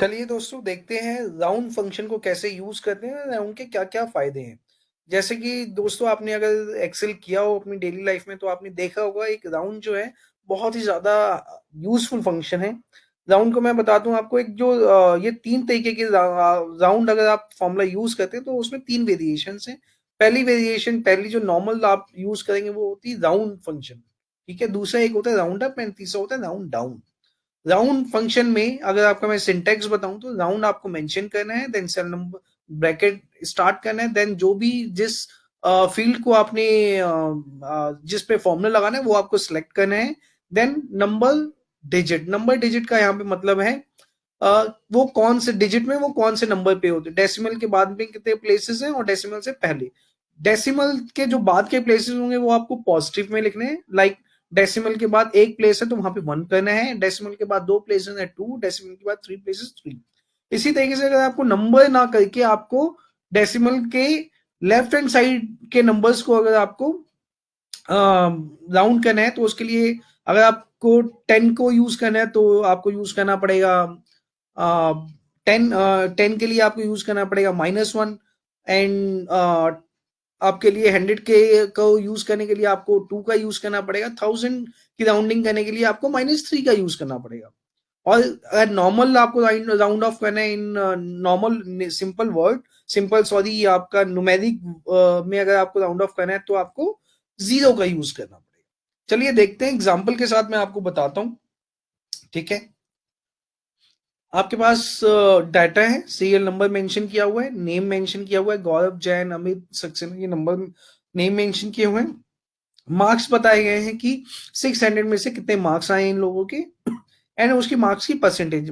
चलिए दोस्तों देखते हैं राउंड फंक्शन को कैसे यूज करते हैं, राउंड के क्या क्या फायदे हैं। जैसे कि दोस्तों आपने अगर एक्सेल किया हो अपनी डेली लाइफ में तो आपने देखा होगा एक राउंड जो है बहुत ही ज्यादा यूजफुल फंक्शन है। राउंड को मैं बताता हूँ आपको, एक जो ये तीन तरीके के राउंड अगर आप फॉर्मूला यूज करते हैं तो उसमें तीन वेरिएशन हैं। पहली वेरिएशन, पहली जो नॉर्मल आप यूज करेंगे वो होती है राउंड फंक्शन, ठीक है। दूसरा एक होता है राउंड अप एंड तीसरा होता है राउंड डाउन। राउंड फंक्शन में अगर आपका मैं सिंटेक्स बताऊं तो राउंड आपको मेंशन करना है, then cell number bracket start करना है, देन जो भी जिस फील्ड को आपने जिस पे फॉर्मूला लगाना है वो आपको सिलेक्ट करना है, देन नंबर डिजिट का यहाँ पे मतलब है वो कौन से डिजिट में वो कौन से नंबर पे होते हैं। डेसिमल के बाद में कितने प्लेसेस हैं और डेसिमल से पहले। डेसिमल के जो बाद के प्लेसेस होंगे वो आपको पॉजिटिव में लिखने हैं, लाइक डेसिमल के बाद एक प्लेस है तो वहां पे 1 करना है, डेसिमल के बाद 2 प्लेसेस है 2, डेसिमल के बाद 3 प्लेसेस 3। इसी तरीके से अगर आपको नंबर ना करके आपको डेसिमल के लेफ्ट हैंड साइड के नंबर्स को अगर आपको राउंड करना है तो उसके लिए अगर आपको 10 को यूज करना है तो आपको यूज करना पड़ेगा 10 के लिए आपको यूज करना पड़ेगा -1 एंड आपके लिए 100 के को यूज करने के लिए आपको 2 का यूज करना पड़ेगा, 1000 की राउंडिंग करने के लिए आपको -3 का यूज करना पड़ेगा। और अगर नॉर्मल आपको राउंड ऑफ करना है in normal simple word simple sorry आपका न्यूमेरिक में अगर आपको राउंड ऑफ करना है तो आपको 0 का यूज करना पड़ेगा। चलिए देखते हैं एग्जाम्पल के साथ मैं आपको बताता हूं, ठीक है। आपके पास डाटा है, सीरियल नंबर मेंशन किया हुआ है, नेम मेंशन किया हुआ है, गौरव जैन अमित सक्सेना के नंबर नेम मेंशन किए हुए हैं। मार्क्स बताए गए हैं कि 600 में से कितने मार्क्स आए इन लोगों के, एंड उसकी मार्क्स की परसेंटेज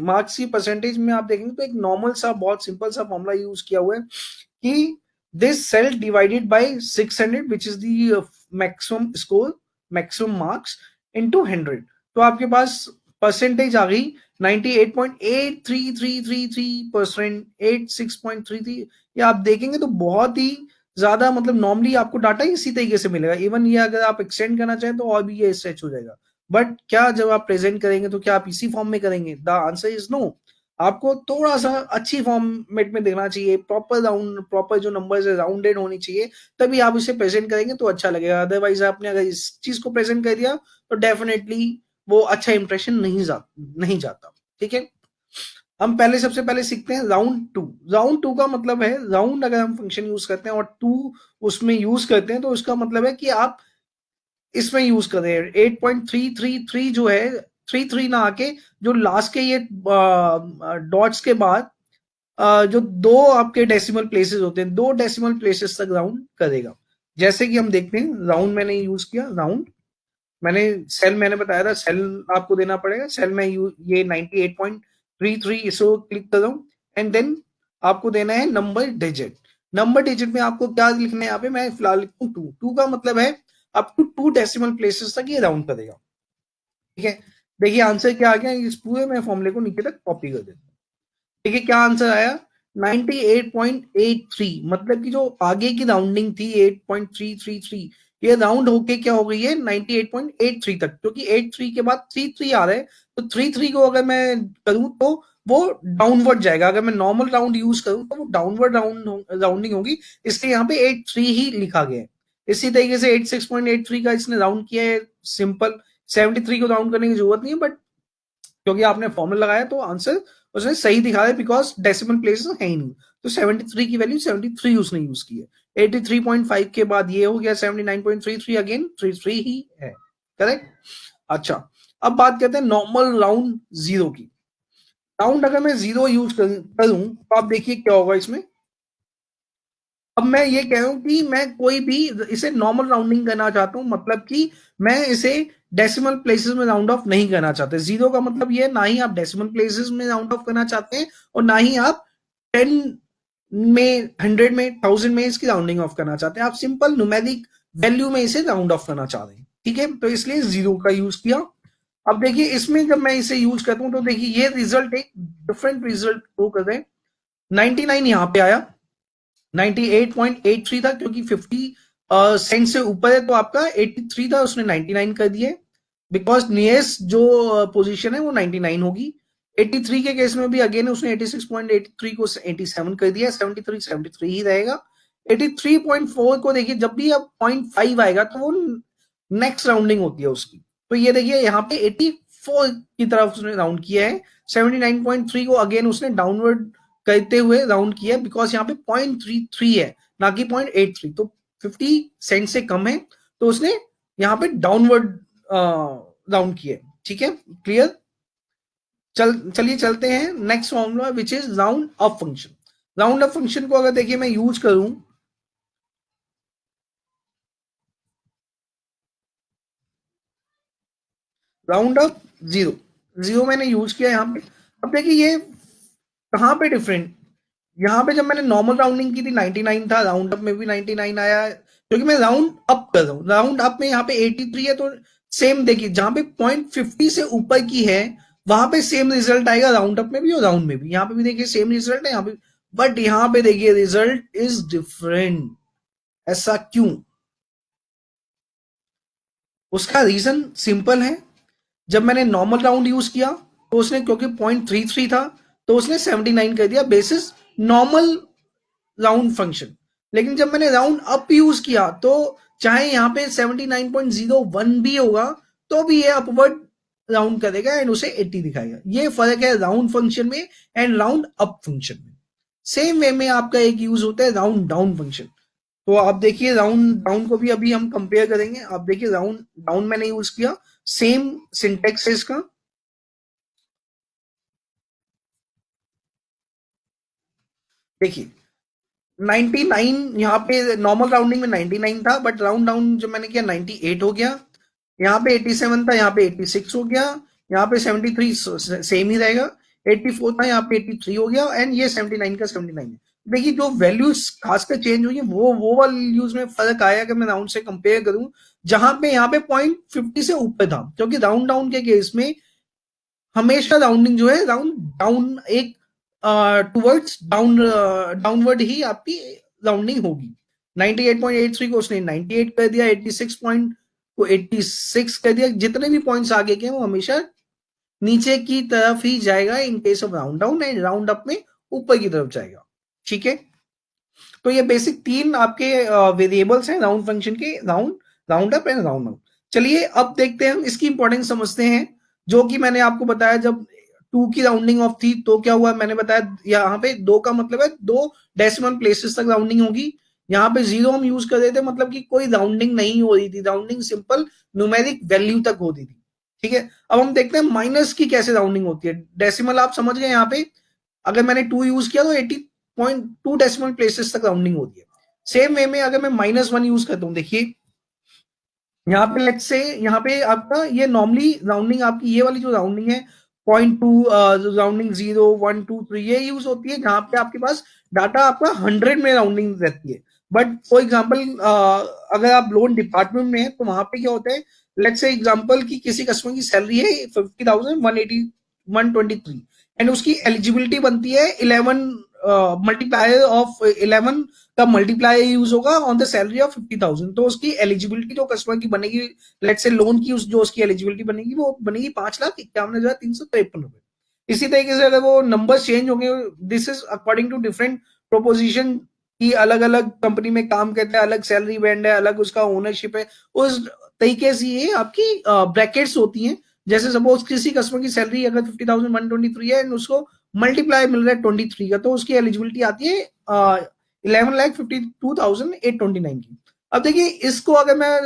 में आप देखेंगे तो एक नॉर्मल सा बहुत सिंपल सा फॉर्मूला यूज किया हुआ है कि this cell divided by 600 which is the maximum score maximum marks into 100। तो आपके पास परसेंटेज आ गई 98.83333%, 86.33। ये आप देखेंगे तो बहुत ही ज्यादा, मतलब नॉर्मली आपको डाटा इसी तरीके से मिलेगा। इवन ये अगर आप एक्सटेंड करना चाहें तो और भी ये स्ट्रेच हो जाएगा, बट क्या जब आप प्रेजेंट करेंगे तो क्या आप इसी फॉर्म में करेंगे? The answer is no. आपको थोड़ा सा अच्छी फॉर्मेट में देखना चाहिए, प्रॉपर जो नंबर्स है राउंडेड होनी चाहिए, तभी आप इसे प्रेजेंट करेंगे तो अच्छा लगेगा। अदरवाइज आपने अगर इस चीज को प्रेजेंट कर दिया तो डेफिनेटली वो अच्छा इंप्रेशन नहीं जाता, ठीक है। हम पहले सबसे पहले सीखते हैं राउंड टू का मतलब है, राउंड अगर हम फंक्शन यूज करते हैं और टू उसमें यूज करते हैं तो उसका मतलब है कि आप इसमें यूज कर रहे हैं 8.333 जो है, 33 ना आके जो लास्ट के ये डॉट्स के बाद जो दो आपके डेसिमल प्लेसेस होते हैं, 2 डेसिमल प्लेसेस तक राउंड करेगा। जैसे कि हम देखते हैं राउंड मैंने यूज किया, राउंड मैंने सेल मैंने बताया था सेल आपको देना पड़ेगा, सेल में ये 98.33 इसको क्लिक कर रहा हूँ, एंड देन आपको देना है नंबर डिजिट में आपको क्या लिखना है यहाँ पे, मैं फिलहाल लिखूँ 2 का मतलब है अप टू 2 डेसिमल प्लेसेस तक ये राउंड करेगा, ठीक है। देखिए आंसर क्या आ गया, इस पूरे मैं फॉर्मूले को नीचे तक कॉपी कर देता हूँ। देखिए क्या आंसर आया 98.83, मतलब कि जो आगे की राउंडिंग थी 8.333 ये राउंड होके क्या हो गई है 98.83 तक, क्योंकि 83 के बाद 33 आ रहा है तो 33 को अगर मैं करूं तो वो डाउनवर्ड जाएगा। अगर मैं नॉर्मल राउंड यूज करूं तो वो डाउनवर्ड राउंडिंग होगी, इसलिए यहाँ पे 83 ही लिखा गया है। इसी तरीके से 86.83 का इसने राउंड किया है सिंपल, 73 को राउंड करने की जरूरत नहीं है, बट क्योंकि आपने फॉर्मूला लगाया तो आंसर उसने सही दिखा है बिकॉज डेसिमल प्लेस है ही नहीं, तो 73 की वैल्यू 73 उसने यूज की है। 83.5 के बाद ये हो गया 79.33, अगेन 33 ही है, करेक्ट। अच्छा, अब बात करते हैं नॉर्मल राउंड जीरो की। राउंड अगर मैं जीरो यूज करूं तो आप देखिए क्या होगा इसमें। अब मैं ये कह रहा हूं कि मैं कोई भी इसे नॉर्मल राउंडिंग करना चाहता हूं, मतलब कि मैं इसे डेसिमल प्लेसेस में राउंड ऑफ नहीं करना चाहते। जीरो का मतलब ये ना ही आप डेसिमल प्लेसेस में राउंड ऑफ करना चाहते हैं और ना ही आप 10 में 100 में 1000 में इसकी राउंडिंग ऑफ करना चाहते हैं, आप सिंपल न्यूमेरिक वैल्यू में इसे राउंड ऑफ करना चाह रहे हैं, ठीक है। तो इसलिए जीरो का यूज किया। अब देखिए इसमें जब मैं इसे यूज करता हूं तो देखिए ये रिजल्ट एक डिफरेंट रिजल्ट शो कर रहे हैं। 99 यहाँ पे आया, 98.83 था क्योंकि 50 सेंट से ऊपर है तो आपका 83 था, उसने 99 कर दिए बिकॉज नियरेस्ट जो पोजीशन है वो 99 होगी। 83 के केस में भी अगेन उसने 86.83 को 87 कर दिया, 73 ही रहेगा। 83.4 को देखिए, जब भी अब 0.5 आएगा तो वो नेक्स्ट राउंडिंग होती है उसकी। तो ये देखिए यहाँ पे 84 की तरफ उसने राउंड किया है। 79.3 को अगेन उसने डाउनवर्ड करते हुए राउंड किया है, बिकॉज यहाँ पे 0.33 है ना कि 0.83, तो 50 सेंट से कम है, तो उसने यहाँ पे डाउनवर्ड राउंड किया है। ठीक है, क्लियर। चलिए चलते हैं next formula which is round up function. Round up function को अगर देखिए मैं यूज करूं, राउंड अप जीरो, जीरो मैंने यूज किया यहाँ पे। अब देखिए ये कहां पे डिफरेंट, यहाँ पे जब मैंने नॉर्मल राउंडिंग की थी 99 था, राउंड अप में भी 99 आया, क्योंकि मैं राउंड अप कर रहा हूँ। राउंड अप में यहाँ पे 83 है, तो सेम देखिए जहां पे 0.50 से ऊपर की है वहां पे सेम रिजल्ट आएगा राउंड अप में भी और राउंड में भी। यहाँ पे भी देखिए सेम रिजल्ट है यहाँ पे, बट यहाँ पे देखिए रिजल्ट इज डिफरेंट। ऐसा क्यों? उसका रीजन सिंपल है। जब मैंने नॉर्मल राउंड यूज किया तो उसने, क्योंकि 0.33 था, तो उसने 79 कर दिया बेसिस नॉर्मल राउंड फंक्शन। लेकिन जब मैंने राउंड अप यूज किया तो चाहे यहाँ पे 79.01 भी होगा तो भी ये अपवर्ड राउंड करेगा एंड उसे 80 दिखाएगा। ये फर्क है राउंड फंक्शन में एंड राउंड अप फंक्शन में। सेम वे में आपका एक यूज होता है राउंड डाउन फंक्शन। तो आप देखिए राउंड डाउन को भी अभी हम कंपेयर करेंगे। आप देखिए राउंड डाउन मैंने यूज किया, सेम सिंटेक्स है इसका। देखिए 99 यहाँ पे नॉर्मल राउंडिंग में 99 था, बट राउंड डाउन जो मैंने किया 98 हो गया। यहाँ पे 87 था, यहाँ पे 86 हो गया। यहाँ पे 73 सेम ही रहेगा। 84 था, यहाँ पे 83 हो गया एंड ये 79 का 79 है। देखिए जो वैल्यूज खासकर चेंज हुई है वो वाले वैल्यूज में फर्क आया अगर मैं राउंड से कंपेयर करूं, जहां पे यहाँ पे 0.50 से ऊपर था, क्योंकि राउंड डाउन के केस में हमेशा राउंडिंग जो है राउंड डाउन एक टुवर्ड्स डाउन डाउनवर्ड ही आपकी राउंडिंग होगी। 98.83 को उसने 98 कर दिया, 86 पॉइंट को 86 कर दिया। जितने भी पॉइंट्स आगे के वो हमेशा नीचे की तरफ ही जाएगा in case of round down, and round up में ऊपर की तरफ जाएगा। ठीक है, तो ये बेसिक तीन आपके वेरिएबल्स हैं राउंड फंक्शन के, round, round up and round out. चलिए अब देखते हैं, हम इसकी इंपॉर्टेंस समझते हैं। जो कि मैंने आपको बताया, जब 2 की राउंडिंग ऑफ थी तो क्या हुआ, मैंने बताया यहाँ पे 2 का मतलब है 2 डेसिमल प्लेसेस तक राउंडिंग होगी। यहाँ पे 0 हम यूज कर रहे थे, मतलब कि कोई राउंडिंग नहीं हो रही थी, राउंडिंग सिंपल न्यूमेरिक वैल्यू तक होती थी। ठीक है, अब हम देखते हैं माइनस की कैसे राउंडिंग होती है। डेसिमल आप समझ गए, यहाँ पे अगर मैंने 2 यूज किया तो 80.2 डेसिमल प्लेसेस तक राउंडिंग होती है। सेम वे में अगर मैं -1 यूज करता हूँ, देखिए यहाँ पे लेट्स से यहाँ पे आपका ये नॉर्मली राउंडिंग, आपकी ये वाली जो राउंडिंग है 0.2, राउंडिंग 0, 1, 2, 3 ये यूज होती है जहां पे आपके पास डाटा आपका 100 में राउंडिंग रहती है। बट फॉर एग्जांपल अगर आप लोन डिपार्टमेंट में है तो वहां पे क्या होता है, लेट्स से एग्जांपल की किसी कस्टमर की सैलरी है 50,000, 180, 123 एंड उसकी एलिजिबिलिटी बनती है 11 मल्टीप्लायर ऑफ 11 का मल्टीप्लाई यूज होगा ऑन द सैलरी ऑफ 50,000। तो उसकी एलिजिबिलिटी जो कस्टमर की बनेगी, लेट्स से लोन की जो उसकी एलिजिबिलिटी बनेगी वो बनेगी 5,51,353 रुपए। इसी तरीके से अगर वो नंबर चेंज होंगे, this is according to different proposition की, अलग अलग कंपनी में काम करते हैं, अलग सैलरी बैंड है, अलग उसका ओनरशिप है, उस तरीके से ये आपकी ब्रैकेट्स होती हैं। जैसे सपोज किसी कस्टमर की सैलरी अगर 50,123 है एंड उसको मल्टीप्लाई मिल रहा है 23 का, तो उसकी एलिजिबिलिटी आती है 11,52,829 की। अब देखिए इसको अगर मैं,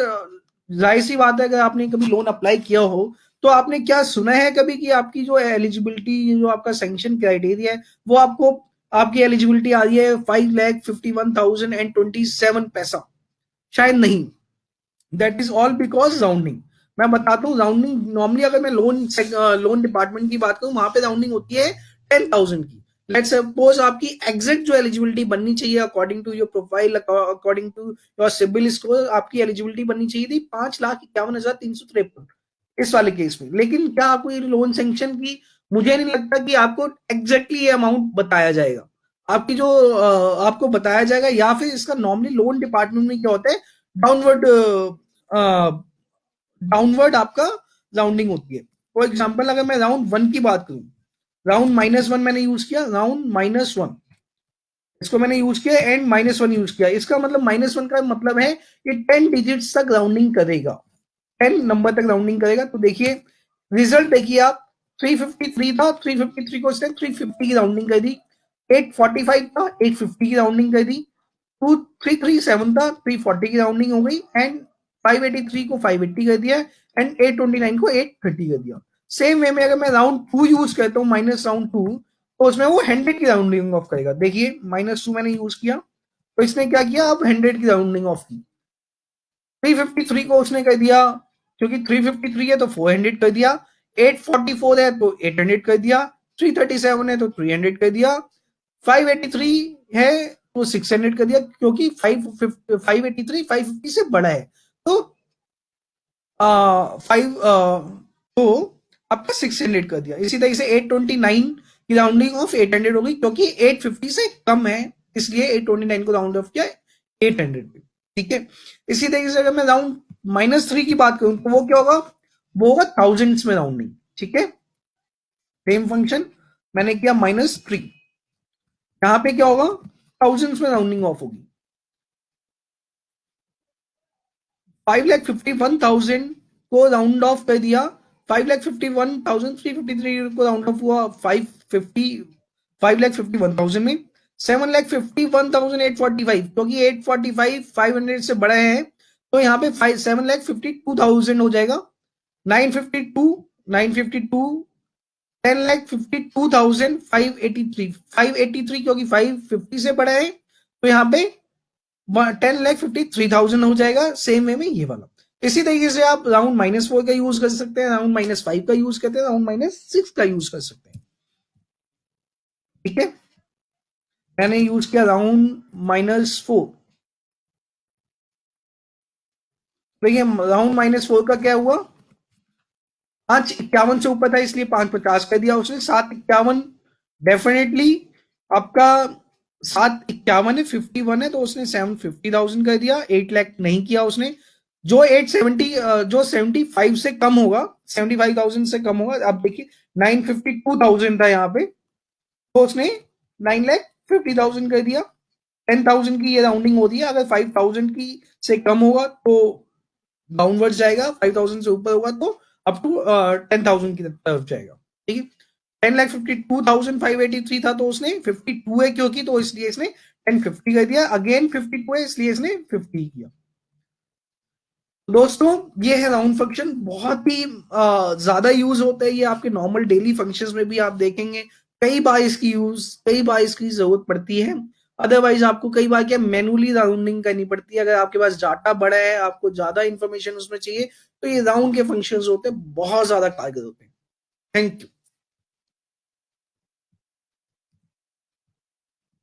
जाहिर सी बात है अगर आपने कभी लोन अप्लाई किया हो तो आपने क्या सुना है कभी कि आपकी जो एलिजिबिलिटी, जो आपका सैंक्शन क्राइटेरिया है, वो आपको, आपकी एलिजिबिलिटी आ रही है 5,51,027 पैसा? शायद नहीं। That is all because rounding. मैं बताता हूँ राउंडिंग नॉर्मली, अगर मैं लोन डिपार्टमेंट की बात करूं, वहां पे राउंडिंग होती है 10,000 की। लेट्स सपोज आपकी एग्जैक्ट जो एलिजिबिलिटी बननी चाहिए according to your profile, according to your CIBIL score, आपकी एलिजिबिलिटी बननी चाहिए थी 5,51,353 इस वाले केस में। लेकिन क्या आपको ये लोन सैंक्शन की, मुझे नहीं लगता कि आपको एग्जैक्टली ये अमाउंट बताया जाएगा। आपकी जो आपको बताया जाएगा, या फिर इसका नॉर्मली लोन डिपार्टमेंट में क्या होता है, डाउनवर्ड डाउनवर्ड आपका राउंडिंग होती है। फॉर एग्जाम्पल अगर मैं राउंड 1 की बात करूं, राउंड -1 मैंने यूज किया, राउंड -1 इसको मैंने यूज किया एंड -1 यूज किया। इसका मतलब -1 का मतलब है कि 10 डिजिट्स तक राउंडिंग करेगा, 10 नंबर तक राउंडिंग करेगा। तो देखिए रिजल्ट देखिए आप, 353 था, 353 को इसने 350 की राउंडिंग कर दी। 845 था, 850 की राउंडिंग कर दी। 337 था, 340 की राउंडिंग हो गई एंड 583 को 580 कर दिया एंड 829 को 830 कर दिया। सेम वे में अगर मैं राउंड 2 यूज करता हूँ, माइनस राउंड 2, तो उसमें वो 100 की राउंडिंग ऑफ करेगा। देखिए -2 मैंने यूज किया तो इसने क्या किया, अब 100 की राउंडिंग ऑफ की। 353 को उसने कर दिया, क्योंकि 353 है तो 400 कर दिया, 844 है तो 800 कर दिया, 337 है तो 300 कर दिया, 583 है तो 600 कर दिया, क्योंकि 583 550 से बड़ा है। तो 5 तो आपका 600 कर दिया। इसी तरीके से 829 की राउंडिंग ऑफ 800 होगी, क्योंकि 850 से कम है, इसलिए 829 को राउंड ऑफ किया 800 पे। ठीक है, इसी तरीके से अगर मैं राउंड -3 की बात करूं तो वो क्या होगा, वो होगा थाउजेंड्स में राउंडिंग। ठीक है, सेम फंक्शन मैंने किया -3, यहां पे क्या होगा, थाउजेंड्स में राउंडिंग ऑफ होगी। 5,51,000 को राउंड ऑफ कर दिया, 5,51,353 को राउंड ऑफ हुआ 5,51,000 में। 7,51,845, क्योंकि 845 500 से बड़ा है तो यहाँ पे 7,52,000 हो जाएगा। 952 952 10,52,583 583, क्योंकि 550 से बड़ा है तो यहाँ पे 10,53,000 हो जाएगा। सेम वे में ये वाला। इसी तरीके से आप राउंड -4 का यूज कर सकते हैं, राउंड -5 का यूज करते हैं, राउंड -6 का यूज कर सकते हैं। ठीक है, मैंने यूज किया राउंड -4। देखिए राउंड -4 का क्या हुआ, 551 से ऊपर था इसलिए 550 कर दिया उसने। 751 डेफिनेटली आपका 751 है, 51 है तो उसने 750,000 कर दिया, 8 लाख नहीं किया उसने। जो 870 जो 75 से कम होगा, 75,000 से कम होगा, आप देखिए 952,000 था यहाँ पे, तो उसने 9,50,000 कर दिया। 10,000 की ये राउंडिंग होती है, अगर 5,000 की से कम होगा तो डाउनवर्ड जाएगा, 5,000 से ऊपर होगा तो अप टू 10,000 की तरफ जाएगा। ठीक है, 10,52,583 था तो उसने 52 है क्योंकि, तो इसलिए इसने 1050 कर दिया। अगेन 52 है इसलिए इसने 50 किया। दोस्तों ये है राउंड फंक्शन, बहुत ही ज्यादा यूज होता है ये आपके नॉर्मल डेली फंक्शंस में भी आप देखेंगे। कई बार इसकी जरूरत पड़ती है, अदरवाइज आपको कई बार क्या मैनुअली राउंडिंग करनी पड़ती है। अगर आपके पास डाटा बड़ा है, आपको ज्यादा इंफॉर्मेशन उसमें चाहिए, तो ये राउंड के फंक्शंस होते हैं बहुत ज्यादा कारगर होते हैं। Thank you.